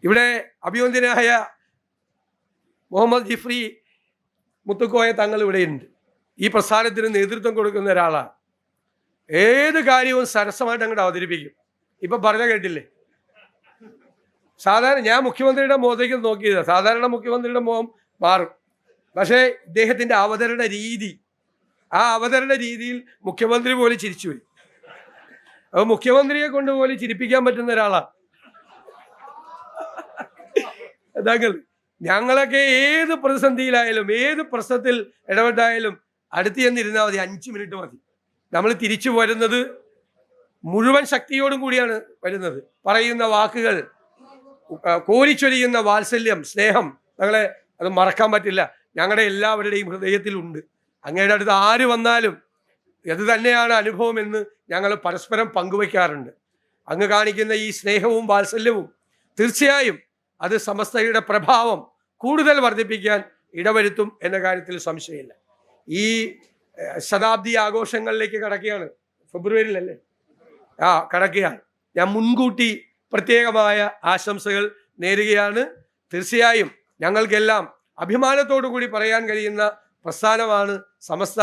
ഇവിടെ അഭിവന്ദ്യനായ മുഹമ്മദ് ജിഫ്രി മുത്തുക്കോയ തങ്ങൾ ഇവിടെയുണ്ട്. ഈ പ്രസ്ഥാനത്തിന് നേതൃത്വം കൊടുക്കുന്ന ഒരാളാണ്. ഏത് കാര്യവും സരസമായിട്ട് അങ്ങോട്ട് അവതരിപ്പിക്കും. ഇപ്പം പറഞ്ഞ കേട്ടില്ലേ, സാധാരണ ഞാൻ മുഖ്യമന്ത്രിയുടെ മുഖത്തേക്ക് നോക്കിയത്, സാധാരണ മുഖ്യമന്ത്രിയുടെ മുഖം മാറും, പക്ഷേ ഇദ്ദേഹത്തിൻ്റെ അവതരണ രീതി, ആ അവതരണ രീതിയിൽ മുഖ്യമന്ത്രി പോലും ചിരിച്ചു വരും. അപ്പോൾ മുഖ്യമന്ത്രിയെ കൊണ്ട് പോലും ചിരിപ്പിക്കാൻ പറ്റുന്ന ഒരാളാണ് താങ്കൾ. ഞങ്ങളൊക്കെ ഏത് പ്രതിസന്ധിയിലായാലും ഏത് പ്രശ്നത്തിൽ ഇടപെട്ടായാലും അടുത്ത് ചെന്നിരുന്നാൽ മതി, 5 മിനിറ്റ് മതി. നമ്മൾ തിരിച്ചു വരുന്നത് മുഴുവൻ ശക്തിയോടും കൂടിയാണ് വരുന്നത്. പറയുന്ന വാക്കുകൾ, കോരിച്ചൊരിയുന്ന വാത്സല്യം, സ്നേഹം, ഞങ്ങളെ അത് മറക്കാൻ പറ്റില്ല. ഞങ്ങളുടെ എല്ലാവരുടെയും ഹൃദയത്തിലുണ്ട്. അങ്ങയുടെ അടുത്ത് ആര് വന്നാലും ഇത് തന്നെയാണ് അനുഭവം എന്ന് ഞങ്ങൾ പരസ്പരം പങ്കുവയ്ക്കാറുണ്ട്. അങ്ങ് കാണിക്കുന്ന ഈ സ്നേഹവും വാത്സല്യവും തീർച്ചയായും അത് സമസ്തയുടെ പ്രഭാവം കൂടുതൽ വർദ്ധിപ്പിക്കാൻ ഇടവരുത്തും എന്ന കാര്യത്തിൽ സംശയമില്ല. ഈ ശതാബ്ദി ആഘോഷങ്ങളിലേക്ക് കടക്കുകയാണ്. ഫെബ്രുവരിയിലല്ലേ? കടക്കുകയാണ്. ഞാൻ മുൻകൂട്ടി പ്രത്യേകമായ ആശംസകൾ നേരുകയാണ്. തീർച്ചയായും ഞങ്ങൾക്കെല്ലാം അഭിമാനത്തോടു കൂടി പറയാൻ കഴിയുന്ന പ്രസ്ഥാനമാണ് സമസ്ത